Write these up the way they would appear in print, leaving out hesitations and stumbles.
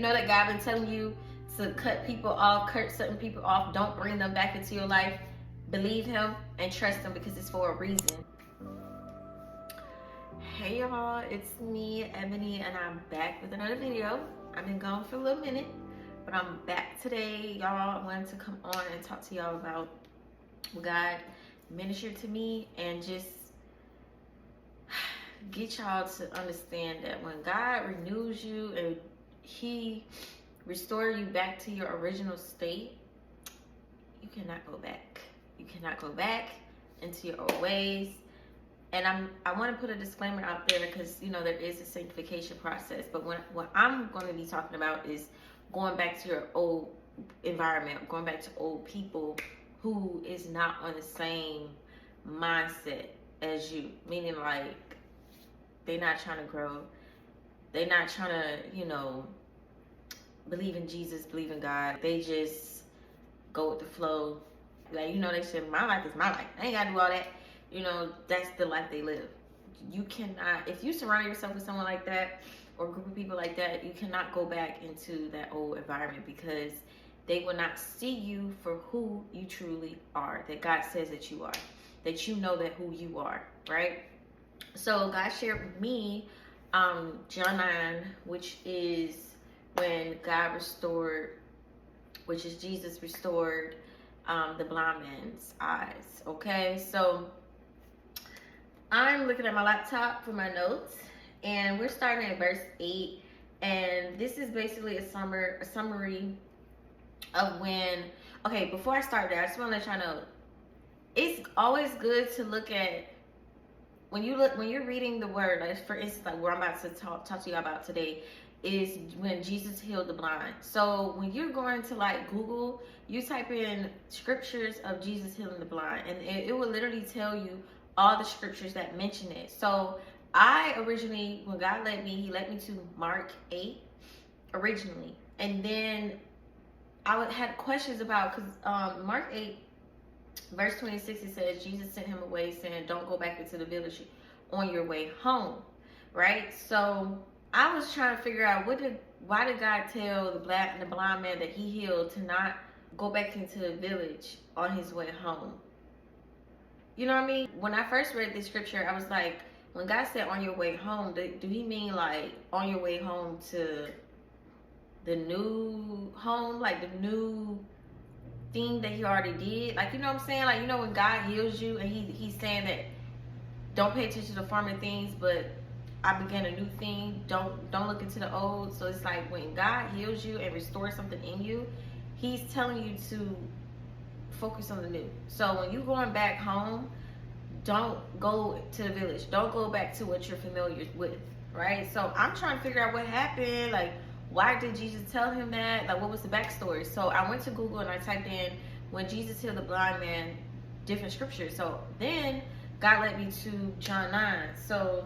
You know that God been telling you to cut people off, cut certain people off. Don't bring them back into your life. Believe him and trust him because it's for a reason. Hey y'all, it's me, Ebony, and I'm back with another video. I've been gone for a little minute, but I'm back today, y'all. I wanted to come on and talk to y'all about what God ministered to me and just get y'all to understand that when God renews you and he restores you back to your original state, you cannot go back. You cannot go back into your old ways. And I want to put a disclaimer out there because, you know, there is a sanctification process. But what I'm going to be talking about is going back to your old environment, going back to old people who is not on the same mindset as you. Meaning, like, they're not trying to grow. They're not trying to, you know, believe in Jesus, believe in God. They just go with the flow. Like, you know, they say, my life is my life. I ain't got to do all that. You know, that's the life they live. You cannot, if you surround yourself with someone like that or a group of people like that, you cannot go back into that old environment because they will not see you for who you truly are, that God says that you are, that you know that who you are, right? So God shared with me John 9, which is when God restored, which is Jesus restored the blind man's eyes. Okay, so I'm looking at my laptop for my notes, and we're starting at verse 8, and this is basically a summary of when. Okay, before I start there, I just want to let y'all know it's always good to look at when you're reading the word. Like, for instance, like what I'm about to talk to you about today is when Jesus healed the blind. So when you're going to like Google, you type in scriptures of Jesus healing the blind, and it will literally tell you all the scriptures that mention it. So I originally, when God led me, he led me to Mark 8 originally, and then I had questions about, because Mark 8 verse 26, it says Jesus sent him away saying, don't go back into the village on your way home, right? So I was trying to figure out why did God tell the blind man that he healed to not go back into the village on his way home? You know what I mean? When I first read this scripture, I was like, when God said on your way home, do he mean like on your way home to the new home, like the new thing that he already did? Like, you know what I'm saying? Like, you know, when God heals you and he's saying that don't pay attention to former things, but I began a new thing. Don't look into the old. So it's like when God heals you and restores something in you, he's telling you to focus on the new. So when you're going back home, don't go to the village. Don't go back to what you're familiar with, right? So I'm trying to figure out what happened. Like, why did Jesus tell him that? Like, what was the backstory? So I went to Google and I typed in when Jesus healed the blind man, different scriptures. So then God led me to John 9. So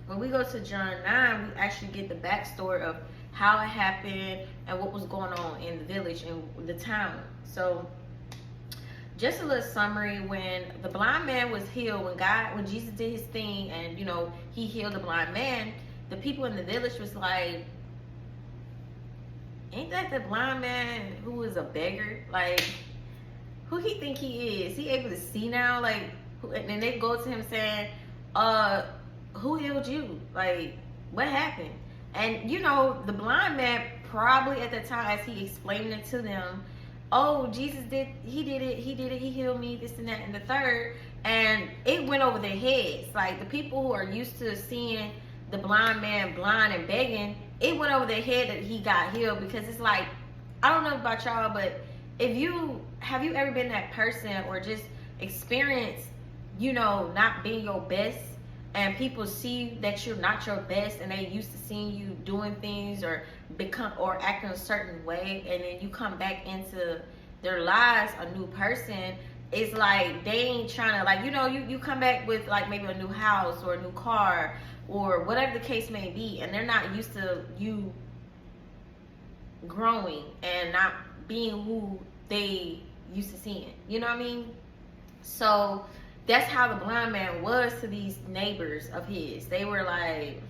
when we go to John 9, we actually get the backstory of how it happened and what was going on in the village and the town. So just a little summary: when the blind man was healed, when Jesus did his thing and, you know, he healed the blind man, the people in the village was like, ain't that the blind man who was a beggar? Like, who he think he is? He able to see now? Like, and then they go to him saying, who healed you? Like, what happened? And, you know, the blind man probably at the time, as he explained it to them, oh, Jesus did it, he healed me, this and that and the third. And it went over their heads. Like, the people who are used to seeing the blind man blind and begging, it went over their head that he got healed, because it's like, I don't know about y'all, but have you ever been that person or just experienced, you know, not being your best, and people see that you're not your best and they used to seeing you doing things or acting a certain way, and then you come back into their lives a new person? It's like they ain't trying to, like, you know, you come back with like maybe a new house or a new car or whatever the case may be, and they're not used to you growing and not being who they used to seeing. You know what I mean? So that's how the blind man was to these neighbors of his. They were like,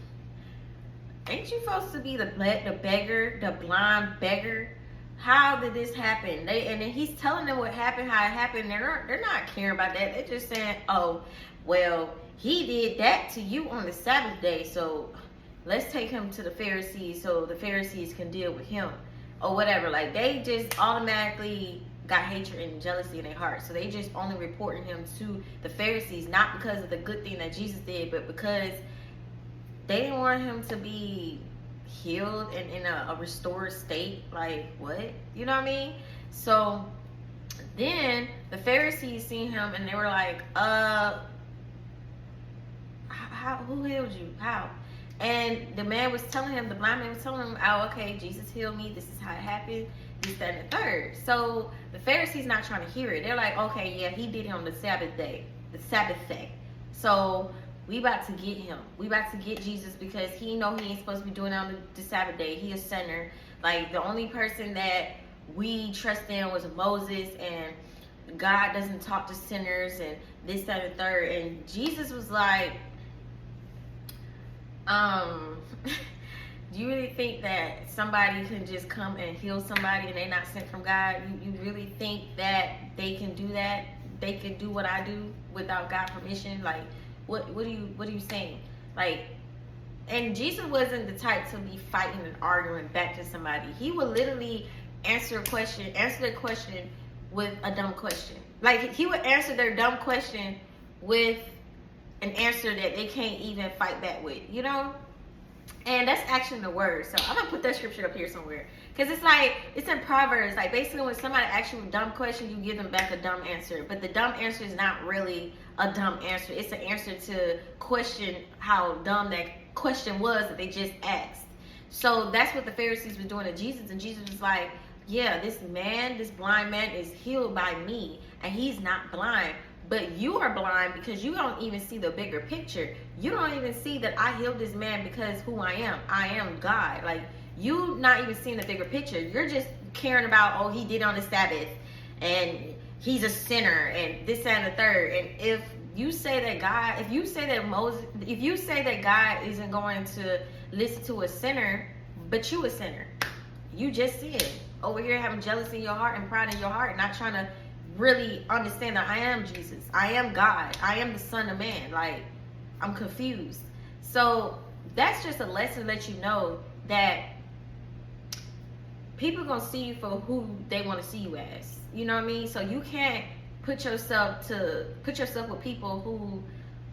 Ain't you supposed to be the beggar, the blind beggar? How did this happen? And then he's telling them what happened, how it happened. They're not caring about that. They're just saying, oh, well, he did that to you on the Sabbath day, so let's take him to the Pharisees so the Pharisees can deal with him or whatever. Like, they just automatically got hatred and jealousy in their heart. So they just only reporting him to the Pharisees, not because of the good thing that Jesus did, but because they didn't want him to be healed and in a restored state. Like, what? You know what I mean? So then the Pharisees seen him and they were like, who healed you? How? And the man was telling him, the blind man was telling him, oh, okay, Jesus healed me. This is how it happened. This, that, and the third. So the Pharisees not trying to hear it. They're like, okay, yeah, he did it on the Sabbath day. The Sabbath day. So we about to get him. We about to get Jesus because he know he ain't supposed to be doing it on the Sabbath day. He a sinner. Like, the only person that we trust in was Moses, and God doesn't talk to sinners, and this, that, and the third. And Jesus was like, do you really think that somebody can just come and heal somebody and they're not sent from God? You really think that they can do that? They can do what I do without God permission? Like, what are you saying? Like, and Jesus wasn't the type to be fighting and arguing back to somebody. He would literally answer their question with a dumb question. Like, he would answer their dumb question with an answer that they can't even fight back with, you know? And that's actually the word. So I'm gonna put that scripture up here somewhere, because it's like, it's in Proverbs. Like, basically when somebody asks you a dumb question, you give them back a dumb answer. But the dumb answer is not really a dumb answer. It's an answer to question how dumb that question was that they just asked. So that's what the Pharisees were doing to Jesus. And Jesus was like, yeah, this blind man is healed by me, and he's not blind. But you are blind because you don't even see the bigger picture. You don't even see that I healed this man because who I am. I am God. Like, you not even seeing the bigger picture. You're just caring about, oh, he did on the Sabbath, and he's a sinner, and this, that, and the third. And if you say that God, if you say that God isn't going to listen to a sinner, but you a sinner, you just sinned over here having jealousy in your heart and pride in your heart, not trying to really understand that I am Jesus, I am God, I am the Son of Man. Like, I'm confused. So that's just a lesson to let you know that people are gonna see you for who they want to see you as. You know what I mean? So you can't put yourself with people who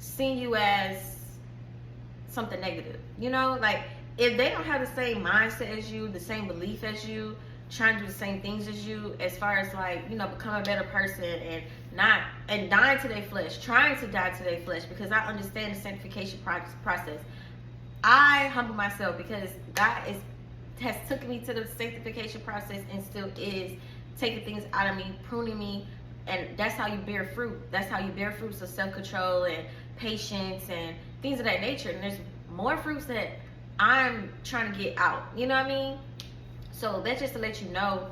see you as something negative. You know, like, if they don't have the same mindset as you, the same belief as you, trying to do the same things as you, as far as, like, you know, become a better person and dying to their flesh, trying to die to their flesh, because I understand the sanctification process. I humble myself because God has taken me to the sanctification process and still is taking things out of me, pruning me, and that's how you bear fruit. That's how you bear fruits of self-control and patience and things of that nature. And there's more fruits that I'm trying to get out. You know what I mean? So that's just to let you know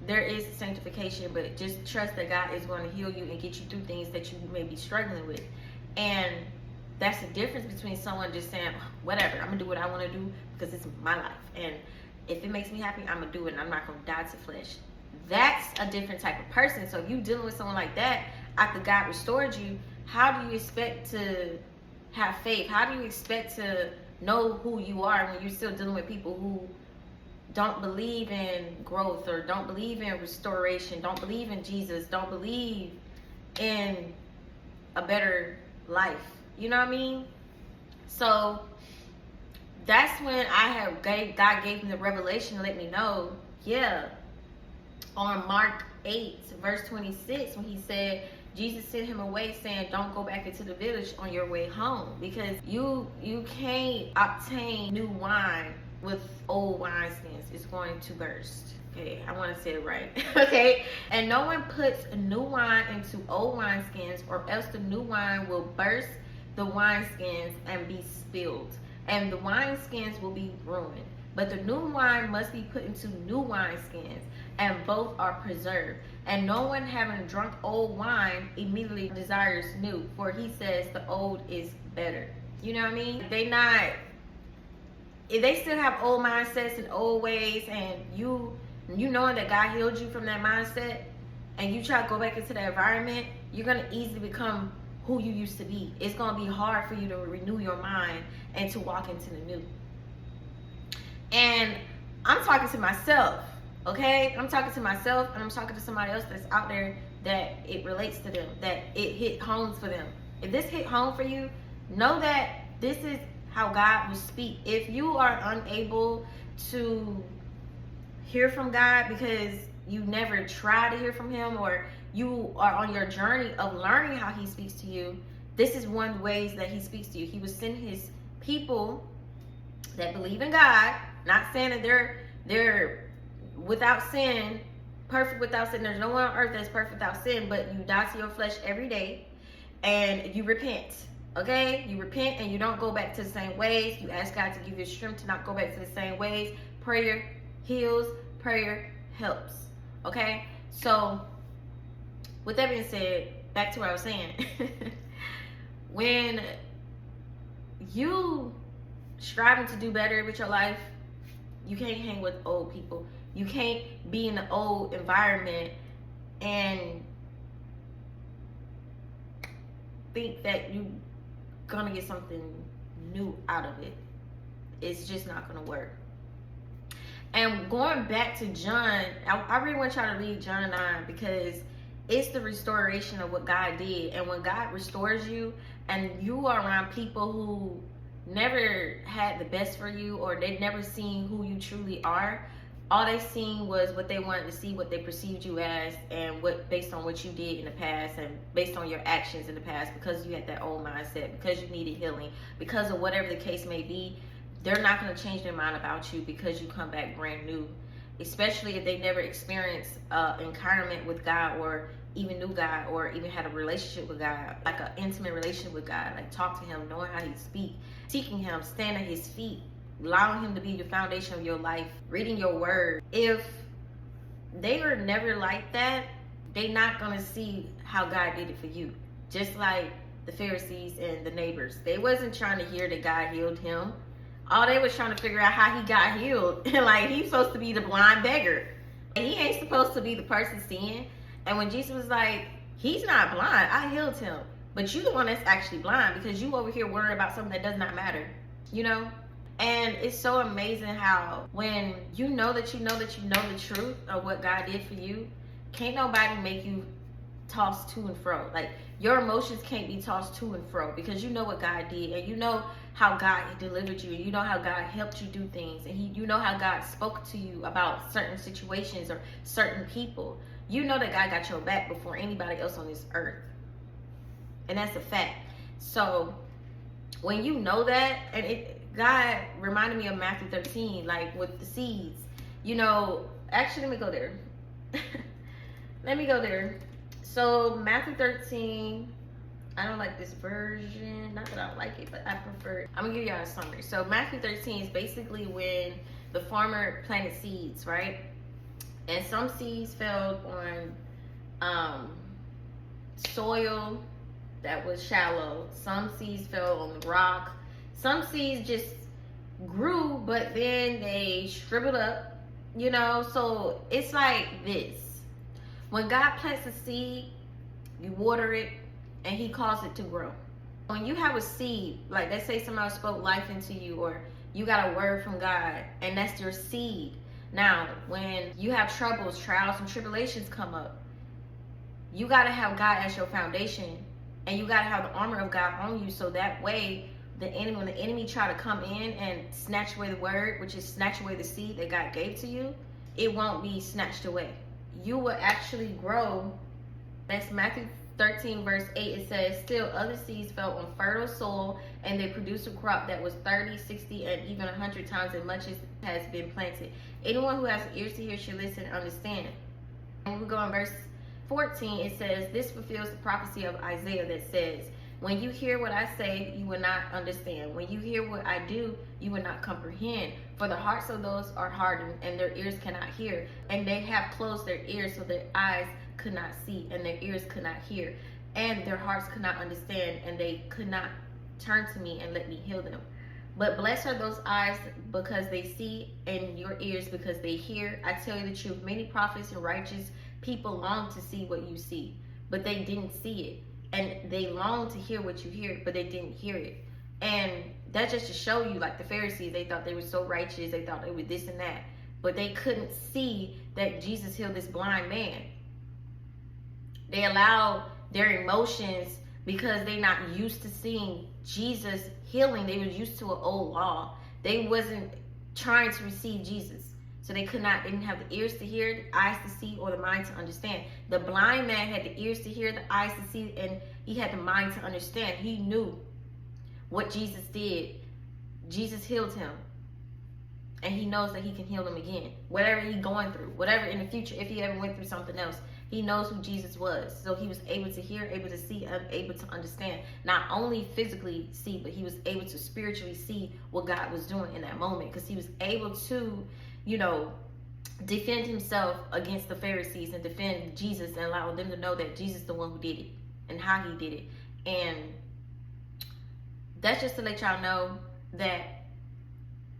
there is sanctification, but just trust that God is going to heal you and get you through things that you may be struggling with. And that's the difference between someone just saying, whatever, I'm going to do what I want to do because it's my life. And if it makes me happy, I'm going to do it, and I'm not going to die to flesh. That's a different type of person. So if you're dealing with someone like that, after God restored you, how do you expect to have faith? How do you expect to know who you are when you're still dealing with people who don't believe in growth, or don't believe in restoration, don't believe in Jesus, don't believe in a better life? You know what I mean? So that's when God gave me the revelation to let me know, yeah, on Mark 8 verse 26, when he said, Jesus sent him away saying, don't go back into the village on your way home, because you can't obtain new wine with old wineskins. It's going to burst. Okay, I want to say it right. Okay, and no one puts new wine into old wineskins, or else the new wine will burst the wineskins and be spilled, and the wineskins will be ruined. But the new wine must be put into new wineskins, and both are preserved. And no one having drunk old wine immediately desires new, for he says the old is better. You know what I mean? They not if they still have old mindsets and old ways, and you knowing that God healed you from that mindset, and you try to go back into that environment, you're going to easily become who you used to be. It's going to be hard for you to renew your mind and to walk into the new. And I'm talking to myself, okay? I'm talking to myself, and I'm talking to somebody else that's out there that it relates to them, that it hit home for them. If this hit home for you, know that this is how God will speak. If you are unable to hear from God because you never try to hear from him, or you are on your journey of learning how he speaks to you, this is one of the ways that he speaks to you. He will send his people that believe in God, not saying that they're without sin, perfect without sin. There's no one on earth that's perfect without sin, but you die to your flesh every day and you repent. Okay? You repent and you don't go back to the same ways. You ask God to give you strength to not go back to the same ways. Prayer heals, prayer helps. Okay? So, with that being said, back to what I was saying. When you striving to do better with your life, you can't hang with old people. You can't be in the old environment and think that you're gonna get something new out of it. It's just not gonna work. And going back to John, I really want y'all to read John 9, because it's the restoration of what God did. And when God restores you and you are around people who never had the best for you, or they've never seen who you truly are, all they seen was what they wanted to see, what they perceived you as, and what based on what you did in the past, and based on your actions in the past, because you had that old mindset, because you needed healing, because of whatever the case may be. They're not going to change their mind about you because you come back brand new, especially if they never experienced encounterment with God, or even knew God, or even had a relationship with God, like an intimate relationship with God, like talk to him, knowing how he speaks, seeking him, stand at his feet, allowing him to be the foundation of your life, reading your word. If they were never like that, they're not going to see how God did it for you. Just like the Pharisees and the neighbors. They wasn't trying to hear that God healed him. All they was trying to figure out how he got healed. Like, he's supposed to be the blind beggar. And he ain't supposed to be the person seeing. And when Jesus was like, he's not blind, I healed him. But you the one that's actually blind, because you over here worried about something that does not matter. You know? And it's so amazing how when you know that you know that you know the truth of what God did for you, can't nobody make you toss to and fro. Like, your emotions can't be tossed to and fro, because you know what God did, and you know how God delivered you, and you know how God helped you do things, and you know how God spoke to you about certain situations or certain people. You know that God got your back before anybody else on this earth. And that's a fact. So when you know that, and God reminded me of Matthew 13, like with the seeds. You know, actually, let me go there. Let me go there. So Matthew 13, I don't like this version. Not that I don't like it, but I prefer it. I'm gonna give y'all a summary. So Matthew 13 is basically when the farmer planted seeds, right? And some seeds fell on soil that was shallow. Some seeds fell on the rock. Some seeds just grew, but then they shriveled up, you know? So it's like this. When God plants a seed, you water it, and he calls it to grow. When you have a seed, like let's say somebody spoke life into you, or you got a word from God, and that's your seed. Now, when you have troubles, trials, and tribulations come up, you got to have God as your foundation, and you got to have the armor of God on you, so that way, when the enemy try to come in and snatch away the word, which is snatch away the seed that God gave to you, it won't be snatched away. You will actually grow. That's Matthew 13 verse 8. It says, still other seeds fell on fertile soil, and they produced a crop that was 30, 60, and even 100 times as much as has been planted. Anyone who has ears to hear should listen and understand. And we go on verse 14. It says, this fulfills the prophecy of Isaiah that says, when you hear what I say, you will not understand. When you hear what I do, you will not comprehend. For the hearts of those are hardened, and their ears cannot hear. And they have closed their ears, so their eyes could not see, and their ears could not hear. And their hearts could not understand, and they could not turn to me and let me heal them. But blessed are those eyes because they see, and your ears because they hear. I tell you the truth, many prophets and righteous people long to see what you see, but they didn't see it. And they long to hear what you hear, but they didn't hear it. And that's just to show you, like the Pharisees, they thought they were so righteous, they thought they were this and that, but they couldn't see that Jesus healed this blind man. They allowed their emotions, because they're not used to seeing Jesus healing. They were used to an old law. They wasn't trying to receive Jesus. So they didn't have the ears to hear, the eyes to see, or the mind to understand. The blind man had the ears to hear, the eyes to see, and he had the mind to understand. He knew what Jesus did. Jesus healed him. And he knows that he can heal him again. Whatever he's going through, whatever in the future, if he ever went through something else, he knows who Jesus was. So he was able to hear, able to see, able to understand. Not only physically see, but he was able to spiritually see what God was doing in that moment. Because he was able to, defend himself against the Pharisees and defend Jesus and allow them to know that Jesus is the one who did it and how he did it. And that's just to let y'all know that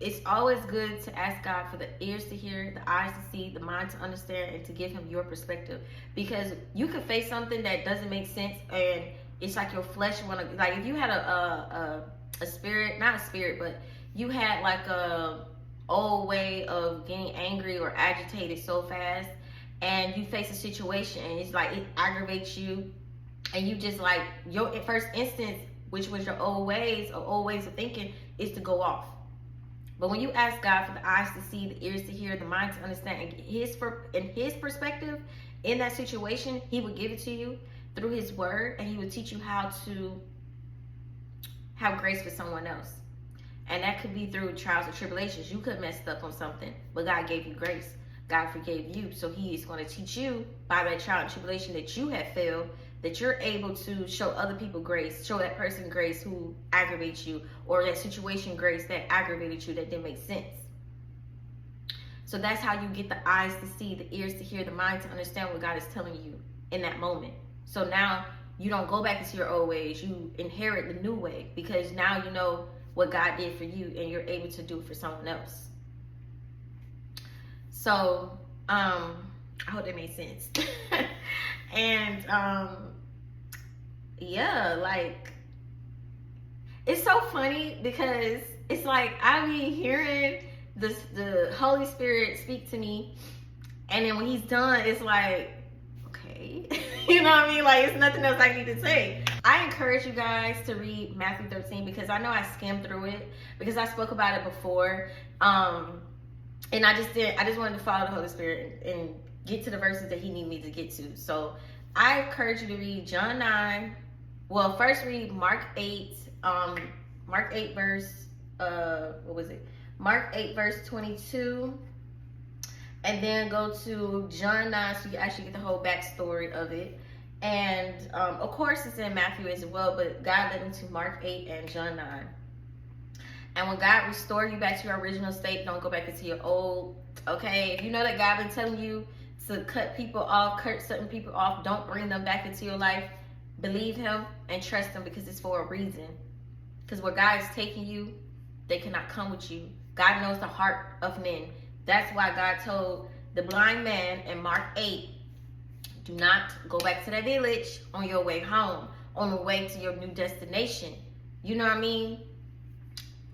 it's always good to ask God for the ears to hear, the eyes to see, the mind to understand, and to give him your perspective. Because you could face something that doesn't make sense, and it's like your flesh want to, like if you had a spirit, not a spirit, but you had like a old way of getting angry or agitated so fast, and you face a situation and it's like it aggravates you, and you just like your first instance, which was your old ways of thinking, is to go off. But when you ask God for the eyes to see, the ears to hear, the mind to understand, and his perspective in that situation, he would give it to you through his word, and he would teach you how to have grace for someone else. And that could be through trials or tribulations. You could mess up on something, but God gave you grace. God forgave you. So he is going to teach you by that trial and tribulation that you have failed, that you're able to show other people grace, show that person grace who aggravates you, or that situation grace that aggravated you, that didn't make sense. So that's how you get the eyes to see, the ears to hear, the mind to understand what God is telling you in that moment. So now you don't go back into your old ways, you inherit the new way, because now you know what God did for you and you're able to do it for someone else. So I hope that made sense. And yeah, like it's so funny because it's like I be hearing the Holy Spirit speak to me, and then when he's done, it's like, okay. You know what I mean? Like it's nothing else I need to say. I encourage you guys to read Matthew 13 because I know I skimmed through it because I spoke about it before. And I just wanted to follow the Holy Spirit and get to the verses that he needed me to get to. So I encourage you to read John 9. Well, first read Mark 8. Mark 8 verse, Mark 8 verse 22. And then go to John 9 so you actually get the whole backstory of it. And of course it's in Matthew as well, but God led him to Mark 8 and John 9. And when God restored you back to your original state, don't go back into your old, okay? If you know that God been telling you to cut certain people off, don't bring them back into your life. Believe him and trust him because it's for a reason. Because where God is taking you, they cannot come with you. God knows the heart of men. That's why God told the blind man in Mark 8, do not go back to that village on your way home, on the way to your new destination. You know what I mean?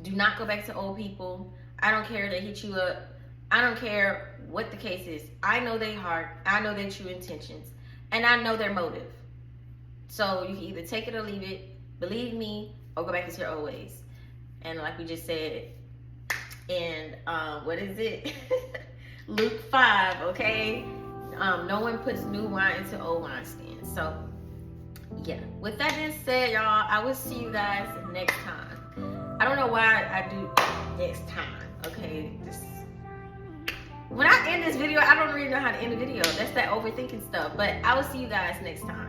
Do not go back to old people. I don't care if they hit you up. I don't care what the case is. I know their heart. I know their true intentions. And I know their motive. So you can either take it or leave it. Believe me, or go back into your old ways. And like we just said, in, what is it? Luke 5, okay? No one puts new wine into old wineskins. So, yeah. With that being said, y'all, I will see you guys next time. I don't know why I do next time, okay? When I end this video, I don't really know how to end the video. That's that overthinking stuff. But I will see you guys next time.